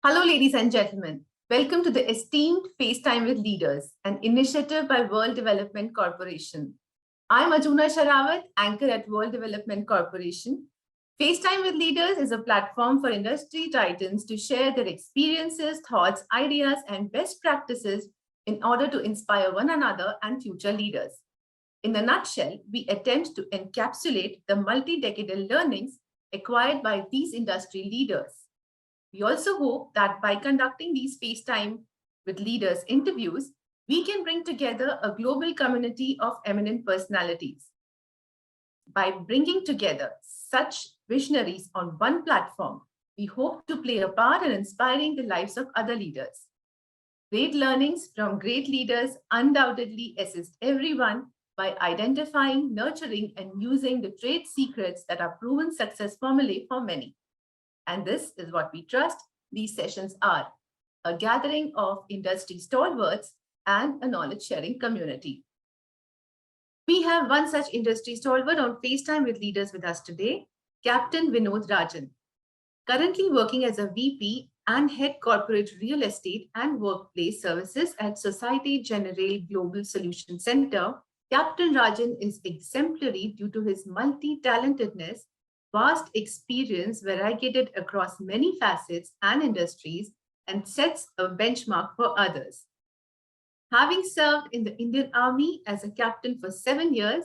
Hello, ladies and gentlemen. Welcome to the Esteemed FaceTime with Leaders, an initiative by World Development Corporation. I'm Ajuna Sharawat, anchor at World Development Corporation. FaceTime with Leaders is a platform for industry titans to share their experiences, thoughts, ideas, and best practices in order to inspire one another and future leaders. In a nutshell, we attempt to encapsulate the multi-decadal learnings acquired by these industry leaders. We also hope that by conducting these FaceTime with Leaders interviews, we can bring together a global community of eminent personalities. By bringing together such visionaries on one platform, we hope to play a part in inspiring the lives of other leaders. Great learnings from great leaders undoubtedly assist everyone by identifying, nurturing, and using the trade secrets that are proven success formulae for many. And this is what we trust these sessions are: a gathering of industry stalwarts and a knowledge-sharing community. We have one such industry stalwart on FaceTime with Leaders with us today, Captain Vinod Rajan. Currently working as a VP and Head Corporate Real Estate and Workplace Services at Société Générale Global Solution Center, Captain Rajan is exemplary due to his multi-talentedness, vast experience variegated across many facets and industries, and sets a benchmark for others. Having served in the Indian Army as a captain for 7 years,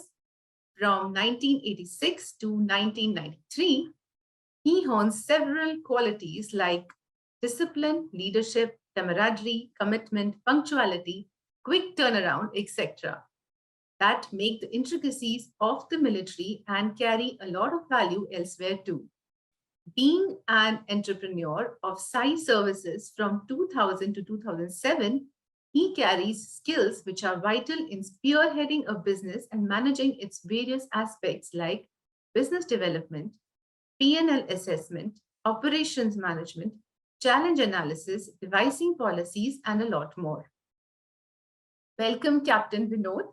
from 1986 to 1993, he honed several qualities like discipline, leadership, camaraderie, commitment, punctuality, quick turnaround, etc. that make the intricacies of the military and carry a lot of value elsewhere too. Being an entrepreneur of SAI Services from 2000 to 2007, he carries skills which are vital in spearheading a business and managing its various aspects like business development, P&L assessment, operations management, challenge analysis, devising policies, and a lot more. Welcome, Captain Vinod.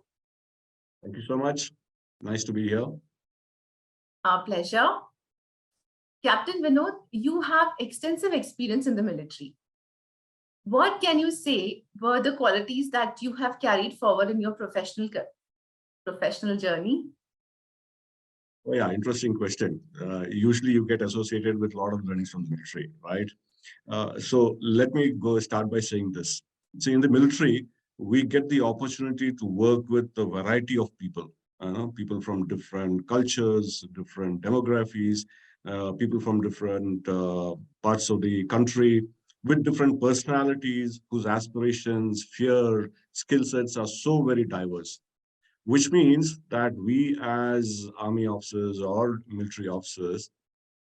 Thank you so much. Nice to be here. Our pleasure. Captain Vinod, you have extensive experience in the military. What can you say were the qualities that you have carried forward in your professional journey? Oh yeah, interesting question. Usually you get associated with a lot of learnings from the military, right? So let me start by saying this. So in the military, we get the opportunity to work with a variety of people, people from different cultures, different demographies, people from different parts of the country, with different personalities, whose aspirations, fear, skill sets are so very diverse, which means that we as army officers or military officers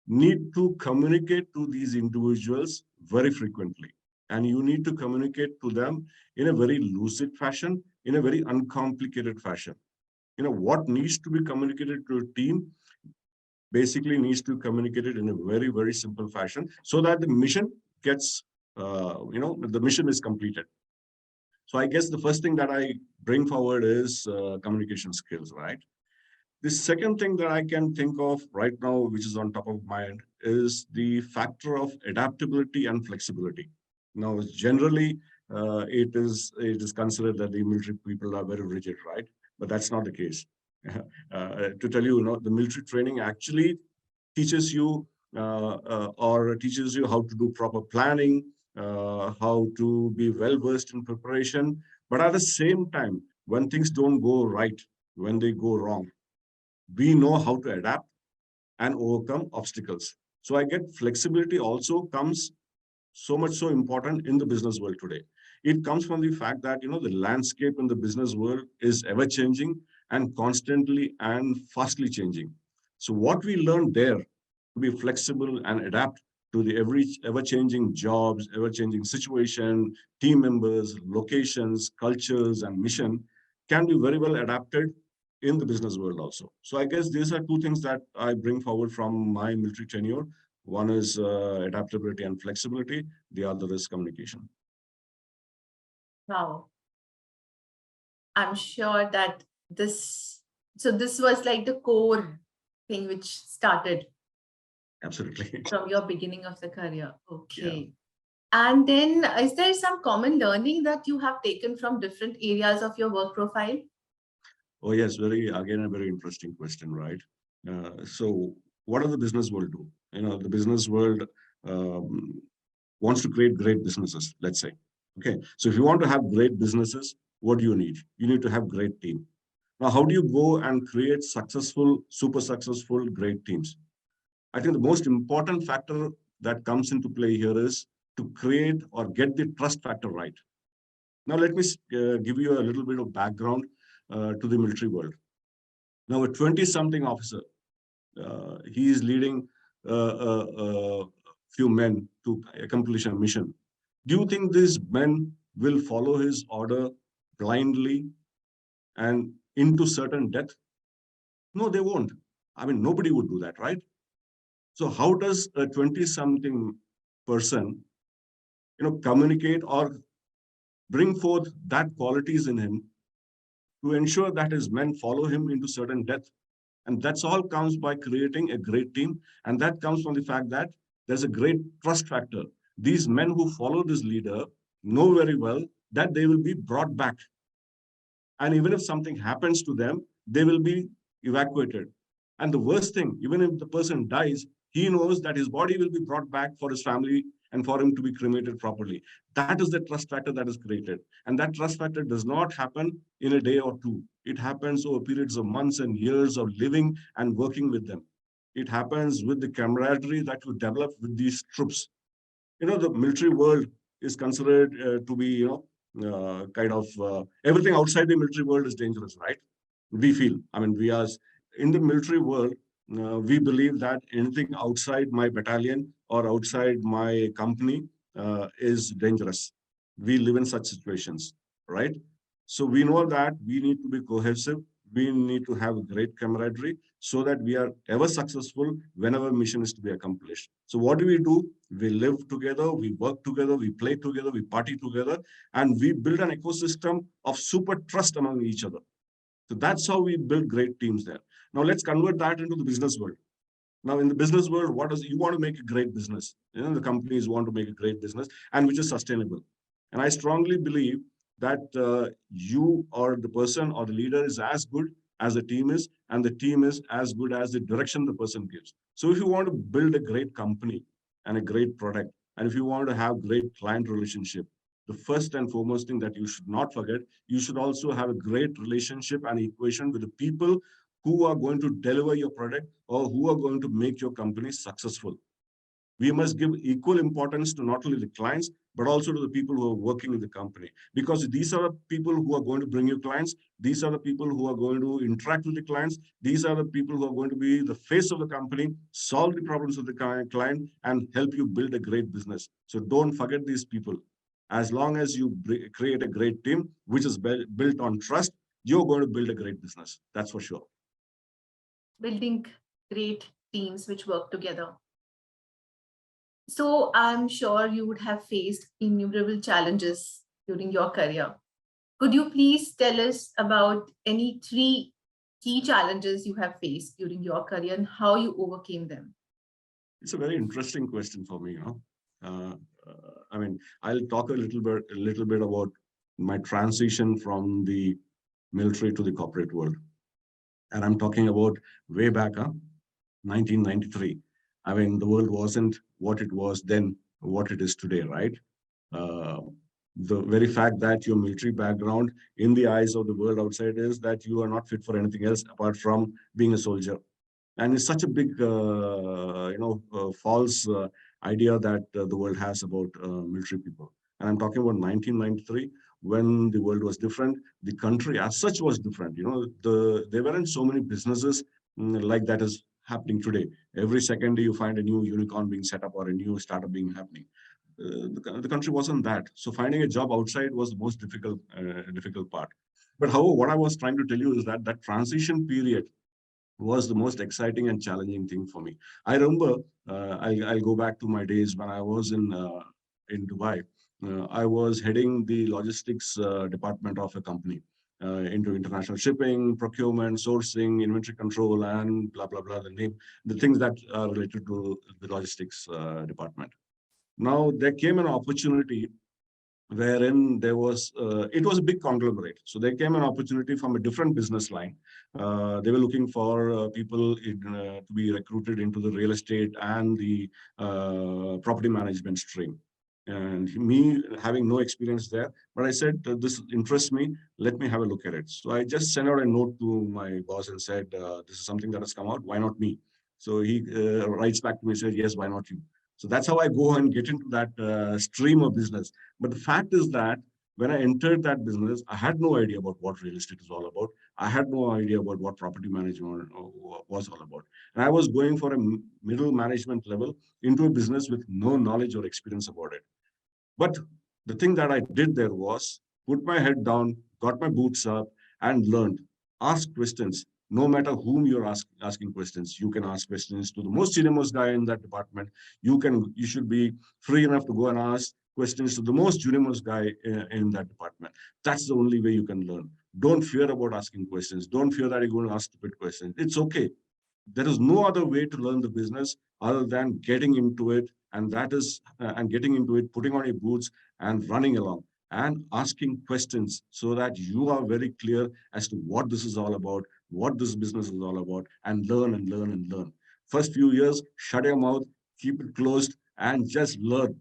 need to communicate to these individuals very frequently. And you need to communicate to them in a very lucid fashion, in a very uncomplicated fashion. What needs to be communicated to a team basically needs to be communicated in a very, very simple fashion so that the mission gets, the mission is completed. So I guess the first thing that I bring forward is communication skills, right? The second thing that I can think of right now, which is on top of my mind, is the factor of adaptability and flexibility. Now, generally, it is considered that the military people are very rigid, right? But that's not the case. To tell you, the military training actually teaches you teaches you how to do proper planning, how to be well versed in preparation. But at the same time, when things don't go right, when they go wrong, we know how to adapt and overcome obstacles. So I get flexibility also comes so much so important in the business world today. It comes from the fact that, the landscape in the business world is ever changing and constantly and fastly changing. So what we learned there to be flexible and adapt to the ever changing jobs, ever changing situation, team members, locations, cultures, and mission can be very well adapted in the business world also. So I guess these are two things that I bring forward from my military tenure. One is adaptability and flexibility. The other is communication. Wow. I'm sure that this was like the core thing which started. Absolutely. From your beginning of the career. Okay. And then is there some common learning that you have taken from different areas of your work profile? Oh, yes, again, a very interesting question, right? So what does the business world do? The business world um, wants to create great businesses, let's say. Okay, so if you want to have great businesses, what do you need? You need to have great team. Now, how do you go and create successful, super successful, great teams? I think the most important factor that comes into play here is to create or get the trust factor right. Now, let me give you a little bit of background to the military world. Now, a 20-something officer, he is leading a few men to accomplish a mission. Do you think these men will follow his order blindly and into certain death? No, they won't. I mean, nobody would do that, right? So how does a 20-something person, communicate or bring forth that qualities in him to ensure that his men follow him into certain death? And that's all comes by creating a great team. And that comes from the fact that there's a great trust factor. These men who follow this leader know very well that they will be brought back. And even if something happens to them, they will be evacuated. And the worst thing, even if the person dies, he knows that his body will be brought back for his family and for him to be cremated properly. That is the trust factor that is created. And that trust factor does not happen in a day or two. It happens over periods of months and years of living and working with them. It happens with the camaraderie that you develop with these troops. The military world is considered to be, kind of everything outside the military world is dangerous, right? We feel, I mean, we are in the military world, we believe that anything outside my battalion or outside my company is dangerous. We live in such situations, right? So we know that we need to be cohesive. We need to have great camaraderie so that we are ever successful whenever mission is to be accomplished. So what do? We live together, we work together, we play together, we party together, and we build an ecosystem of super trust among each other. So that's how we build great teams there. Now let's convert that into the business world. Now in the business world, what does you want to make a great business? The companies want to make a great business and which is sustainable. And I strongly believe that you or the person or the leader is as good as the team is, and the team is as good as the direction the person gives. So if you want to build a great company and a great product, and if you want to have great client relationship, the first and foremost thing that you should not forget, you should also have a great relationship and equation with the people who are going to deliver your product or who are going to make your company successful. We must give equal importance to not only the clients, but also to the people who are working in the company. Because these are the people who are going to bring you clients. These are the people who are going to interact with the clients. These are the people who are going to be the face of the company, solve the problems of the client, and help you build a great business. So don't forget these people. As long as you create a great team, which is built on trust, you're going to build a great business. That's for sure. Building great teams which work together. So I'm sure you would have faced innumerable challenges during your career. Could you please tell us about any 3 key challenges you have faced during your career and how you overcame them? It's a very interesting question for me. I mean, I'll talk a little bit about my transition from the military to the corporate world. And I'm talking about way back, 1993. I mean, the world wasn't what it was then, what it is today, right? Uh, the very fact that your military background in the eyes of the world outside is that you are not fit for anything else apart from being a soldier. And it's such a big, false idea that the world has about military people. And I'm talking about 1993, when the world was different. The country as such was different. There weren't so many businesses like that is happening today. Every second you find a new unicorn being set up or a new startup being happening. The country wasn't that. So finding a job outside was the most difficult part. But however, what I was trying to tell you is that that transition period was the most exciting and challenging thing for me. I remember, I'll go back to my days when I was in Dubai. I was heading the logistics department of a company into international shipping, procurement, sourcing, inventory control, and blah, blah, blah, the things that are related to the logistics department. Now there came an opportunity wherein there was, it was a big conglomerate. So there came an opportunity from a different business line. They were looking for people to be recruited into the real estate and the property management stream. And me having no experience there, but I said, this interests me, let me have a look at it. So I just sent out a note to my boss and said, this is something that has come out, why not me? So he writes back to me and said, yes, why not you? So that's how I go and get into that stream of business. But the fact is that when I entered that business, I had no idea about what real estate is all about. I had no idea about what property management was all about. And I was going for a middle management level into a business with no knowledge or experience about it. But the thing that I did there was put my head down, got my boots up, and learned. Ask questions. No matter whom you're asking questions, you can ask questions to the most senior-most guy in that department. You should be free enough to go and ask questions to the most junior-most guy in that department. That's the only way you can learn. Don't fear about asking questions. Don't fear that you're going to ask stupid questions. It's okay. There is no other way to learn the business other than getting into it, and that is getting into it, putting on your boots and running along and asking questions so that you are very clear as to what this is all about, what this business is all about, and learn and learn and learn. First few years, shut your mouth, keep it closed, and just learn.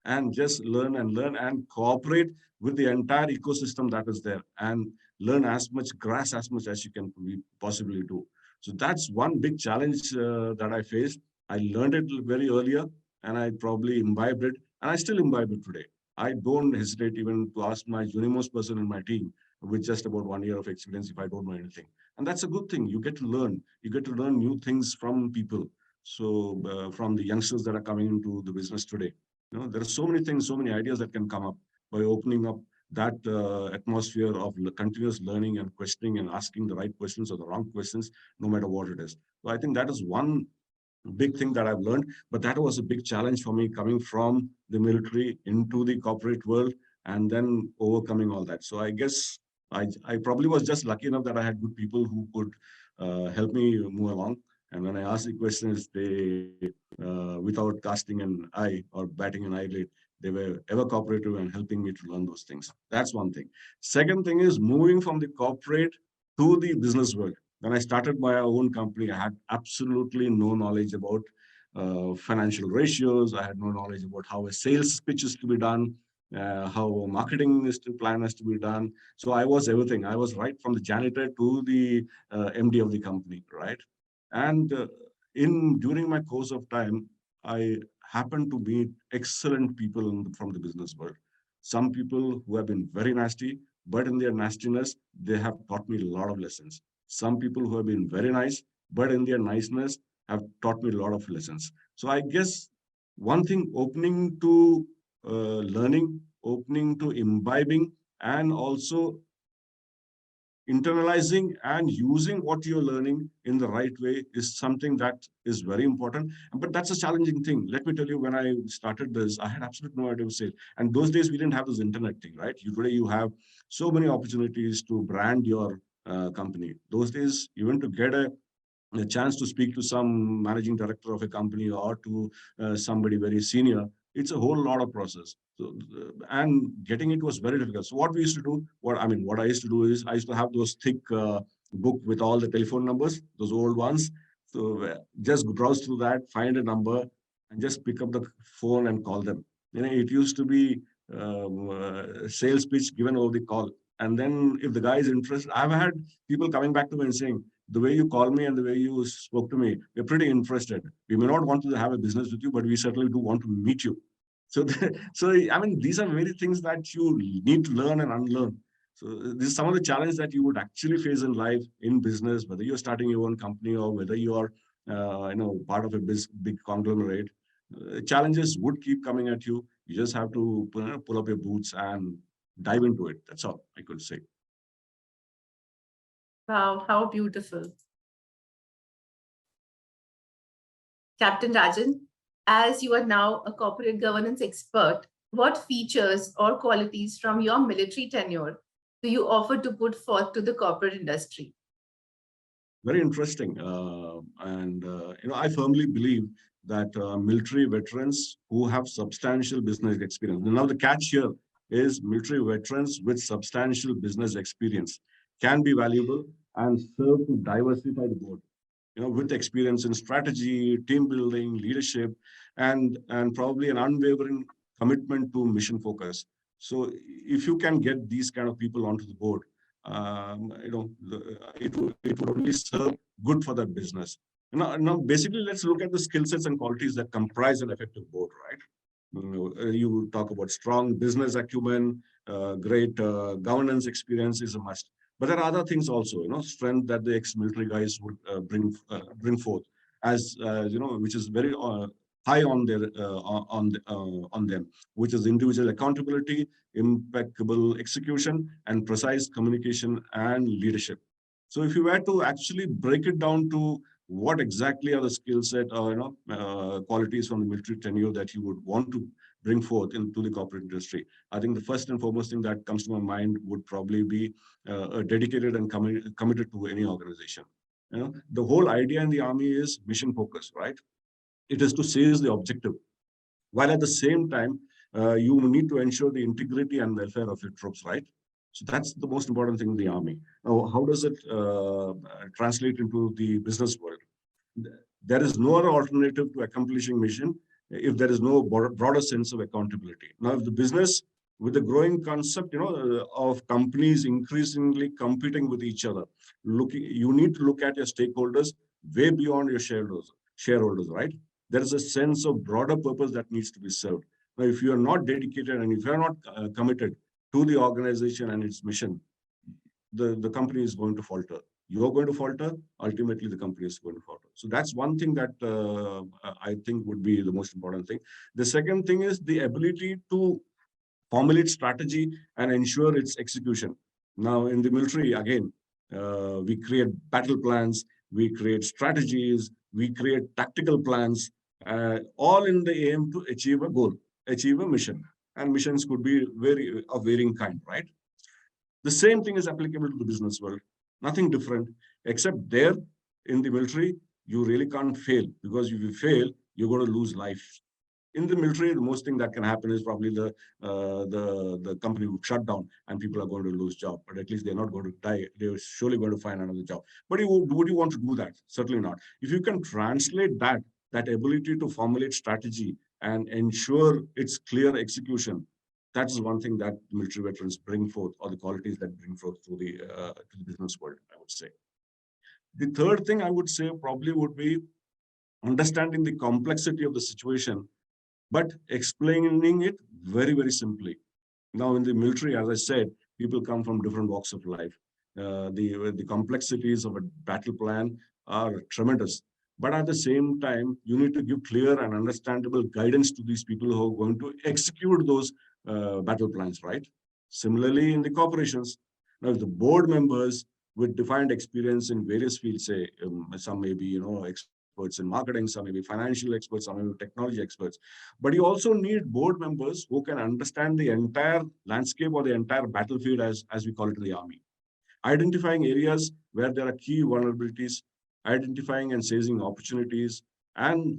And just learn and learn and cooperate with the entire ecosystem that is there, and learn as much, grasp as much as you can possibly do. So that's one big challenge that I faced. I learned it very earlier, and I probably imbibed it, and I still imbibe it today. I don't hesitate even to ask my junior-most person in my team with just about 1 year of experience if I don't know anything. And that's a good thing. You get to learn. You get to learn new things from people. So from the youngsters that are coming into the business today. There are so many things, so many ideas that can come up by opening up that atmosphere of continuous learning and questioning and asking the right questions or the wrong questions, no matter what it is. So I think that is one big thing that I've learned, but that was a big challenge for me coming from the military into the corporate world and then overcoming all that. So I guess I probably was just lucky enough that I had good people who could help me move along. And when I asked the questions, they, without casting an eye or batting an eyelid, they were ever cooperative and helping me to learn those things. That's one thing. Second thing is moving from the corporate to the business world. When I started my own company, I had absolutely no knowledge about financial ratios. I had no knowledge about how a sales pitch is to be done, how marketing is to plan is to be done. So I was everything. I was right from the janitor to the MD of the company, right? And during my course of time, I happened to meet excellent people from the business world. Some people who have been very nasty, but in their nastiness, they have taught me a lot of lessons. Some people who have been very nice, but in their niceness have taught me a lot of lessons. So I guess one thing, opening to learning, opening to imbibing, and also internalizing and using what you're learning in the right way is something that is very important. But that's a challenging thing. Let me tell you, when I started this, I had absolutely no idea of sales. And those days we didn't have this internet thing, right? Today you have so many opportunities to brand your company. Those days, even to get a chance to speak to some managing director of a company or to somebody very senior, it's a whole lot of process. So, and getting it was very difficult. So what we used to do, what I used to do is I used to have those thick book with all the telephone numbers, those old ones. So just browse through that, find a number, and just pick up the phone and call them. It used to be sales pitch given over the call. And then if the guy is interested, I've had people coming back to me and saying, the way you call me and the way you spoke to me, we're pretty interested. We may not want to have a business with you, but we certainly do want to meet you. So, these are very things that you need to learn and unlearn. So this is some of the challenges that you would actually face in life, in business, whether you're starting your own company or whether you are, part of a big conglomerate. Challenges would keep coming at you. You just have to pull up your boots and dive into it. That's all I could say. Wow, how beautiful. Captain Rajan, as you are now a corporate governance expert, what features or qualities from your military tenure do you offer to put forth to the corporate industry? Very interesting. I firmly believe that military veterans who have substantial business experience. Now, the catch here is military veterans with substantial business experience can be valuable and serve to diversify the board. With experience in strategy, team building, leadership, and probably an unwavering commitment to mission focus. So, if you can get these kind of people onto the board, it would only serve good for that business. Now, basically, let's look at the skill sets and qualities that comprise an effective board, right? You talk about strong business acumen, great governance experience is a must. But there are other things also, strength that the ex-military guys would bring forth, as which is very high on their on them, which is individual accountability, impeccable execution, and precise communication and leadership. So, if you were to actually break it down to what exactly are the skill set or qualities from the military tenure that you would want to bring forth into the corporate industry, I think the first and foremost thing that comes to my mind would probably be dedicated and committed to any organization. The whole idea in the army is mission focus, right? It is to seize the objective, while at the same time you need to ensure the integrity and welfare of your troops, right? So that's the most important thing in the army. Now, how does it translate into the business world? There is no other alternative to accomplishing mission if there is no broader sense of accountability. Now, if the business, with the growing concept, of companies increasingly competing with each other, you need to look at your stakeholders way beyond your shareholders, right? There is a sense of broader purpose that needs to be served. Now, if you are not dedicated and if you are not committed to the organization and its mission, the company is going to falter. You're going to falter, ultimately the company is going to falter. So that's one thing that I think would be the most important thing. The second thing is the ability to formulate strategy and ensure its execution. Now, in the military, again, we create battle plans, we create strategies, we create tactical plans, all in the aim to achieve a goal, achieve a mission. And missions could be of varying kind, right? The same thing is applicable to the business world. Nothing different, except there in the military, you really can't fail, because if you fail, you're going to lose life. In the military, the most thing that can happen is probably the company would shut down and people are going to lose job, but at least they're not going to die. They're surely going to find another job. But would you want to do that? Certainly not. If you can translate that ability to formulate strategy and ensure its clear execution, that is one thing that military veterans bring forth, or the qualities that bring forth to the business world, I would say. The third thing I would say probably would be understanding the complexity of the situation, but explaining it very, very simply. Now, in the military, as I said, people come from different walks of life. The complexities of a battle plan are tremendous. But at the same time, you need to give clear and understandable guidance to these people who are going to execute those battle plans, right? Similarly, in the corporations, now if the board members with defined experience in various fields, say some may be, experts in marketing, some may be financial experts, some may be technology experts. But you also need board members who can understand the entire landscape or the entire battlefield, as we call it in the army. Identifying areas where there are key vulnerabilities, identifying and seizing opportunities, and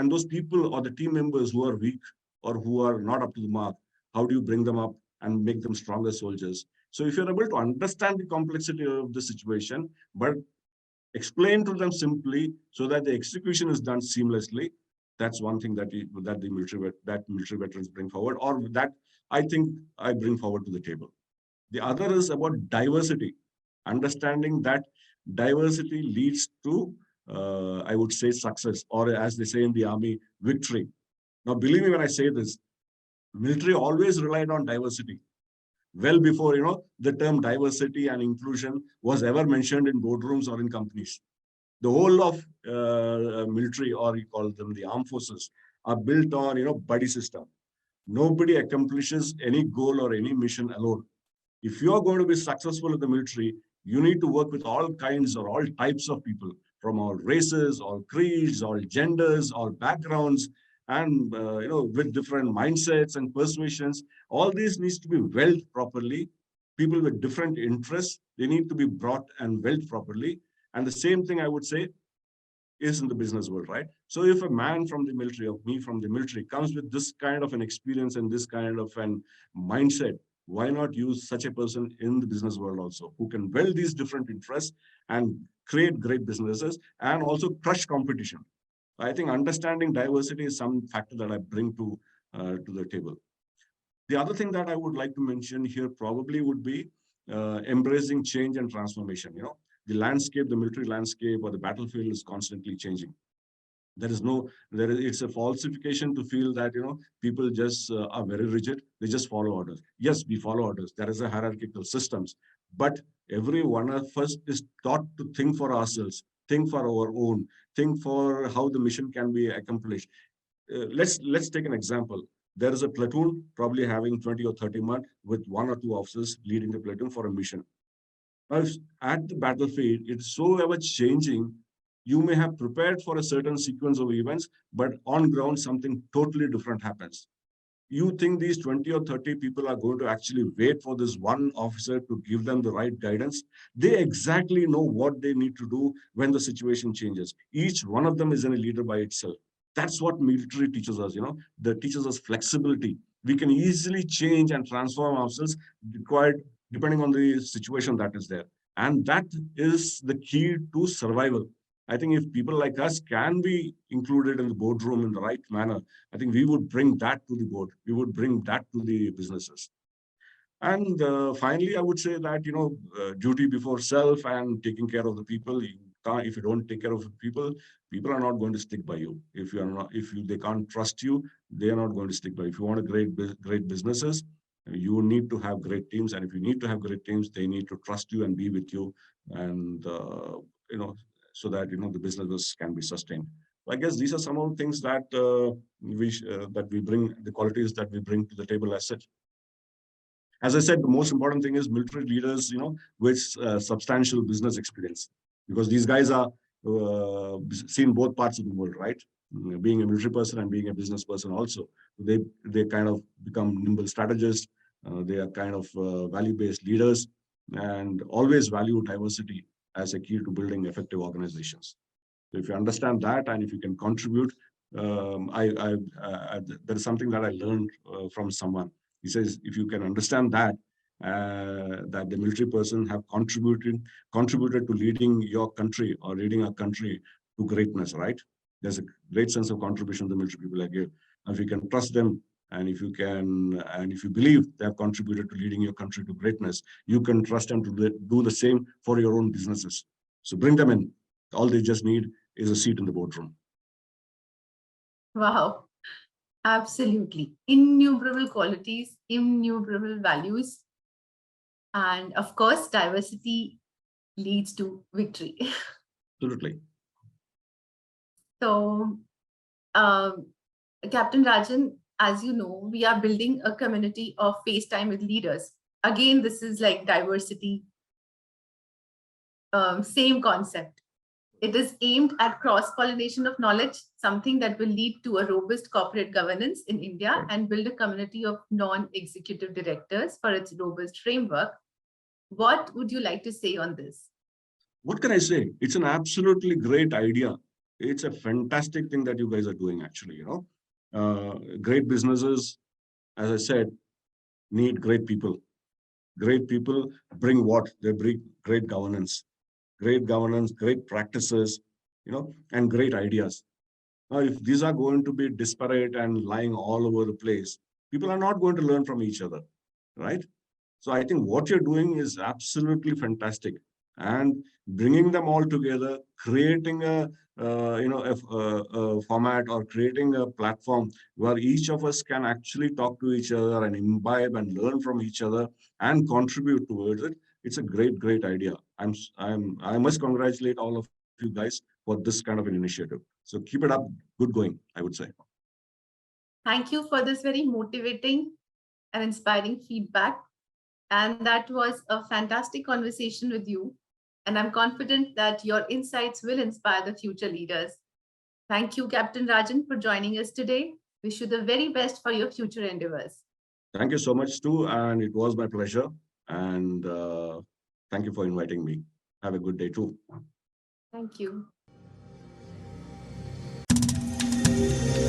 those people or the team members who are weak or who are not up to the mark, how do you bring them up and make them stronger soldiers? So if you're able to understand the complexity of the situation, but explain to them simply so that the execution is done seamlessly, that's one thing that the military veterans bring forward, or that I think I bring forward to the table. The other is about diversity, understanding that diversity leads to, I would say, success, or as they say in the army, victory. Now, believe me when I say this, military always relied on diversity. Well before, the term diversity and inclusion was ever mentioned in boardrooms or in companies. The whole of military, or you call them the armed forces, are built on, buddy system. Nobody accomplishes any goal or any mission alone. If you're going to be successful in the military, you need to work with all kinds or all types of people, from all races, all creeds, all genders, all backgrounds, and with different mindsets and persuasions. All these needs to be weld properly. People with different interests, they need to be brought and weld properly. And the same thing I would say, is in the business world, right? So if a man from the military, of me from the military, comes with this kind of an experience and this kind of an mindset, why not use such a person in the business world also, who can build these different interests and create great businesses and also crush competition. I think understanding diversity is some factor that I bring to the table. The other thing that I would like to mention here probably would be embracing change and transformation. The landscape, the military landscape or the battlefield is constantly changing. It's a falsification to feel that, people just are very rigid. They just follow orders. Yes, we follow orders. There is a hierarchical systems, but every one of us is taught to think for ourselves, think for our own, think for how the mission can be accomplished. Let's take an example. There is a platoon probably having 20 or 30 men with one or two officers leading the platoon for a mission. Now, at the battlefield, it's so ever changing. You may have prepared for a certain sequence of events, but on ground, something totally different happens. You think these 20 or 30 people are going to actually wait for this one officer to give them the right guidance? They exactly know what they need to do when the situation changes. Each one of them is a leader by itself. That's what military teaches us, that teaches us flexibility. We can easily change and transform ourselves required depending on the situation that is there. And that is the key to survival. I think if people like us can be included in the boardroom in the right manner, I think we would bring that to the board. We would bring that to the businesses. And finally, I would say that, duty before self and taking care of the people. If you don't take care of the people, people are not going to stick by you. They can't trust you, they are not going to stick by you. If you want great businesses, you need to have great teams. And if you need to have great teams, they need to trust you and be with you. And, so that, the businesses can be sustained. I guess these are some of the things that we bring, the qualities that we bring to the table as such. As I said, the most important thing is military leaders, with substantial business experience, because these guys are seen both parts of the world, right? Being a military person and being a business person also. They kind of become nimble strategists. They are kind of value-based leaders and always value diversity as a key to building effective organizations. So if you understand that and if you can contribute, there is something that I learned from someone. He says, if you can understand that, that the military person have contributed to leading your country or leading a country to greatness, right? There's a great sense of contribution the military people give. And if you can trust them, and if you believe they have contributed to leading your country to greatness, you can trust them to do the same for your own businesses. So bring them in. All they just need is a seat in the boardroom. Wow. Absolutely. Innumerable qualities, innumerable values. And of course, diversity leads to victory. Absolutely. So, Captain Rajan, as you know, we are building a community of FaceTime with leaders. Again, this is like diversity, same concept. It is aimed at cross-pollination of knowledge, something that will lead to a robust corporate governance in India and build a community of non-executive directors for its robust framework. What would you like to say on this? What can I say? It's an absolutely great idea. It's a fantastic thing that you guys are doing, actually. Great businesses, as I said, need great people. Great people bring what? They bring great governance, great practices, and great ideas. Now, if these are going to be disparate and lying all over the place, people are not going to learn from each other, right? So I think what you're doing is absolutely fantastic, and bringing them all together, creating a format or creating a platform where each of us can actually talk to each other and imbibe and learn from each other and contribute towards it. It's a great idea. I must congratulate all of you guys for this kind of an initiative. So keep it up, good going, I would say. Thank you for this very motivating and inspiring feedback. And that was a fantastic conversation with you. And I'm confident that your insights will inspire the future leaders. Thank you, Captain Rajan, for joining us today. Wish you the very best for your future endeavors. Thank you so much, too. And it was my pleasure. And thank you for inviting me. Have a good day, too. Thank you. you.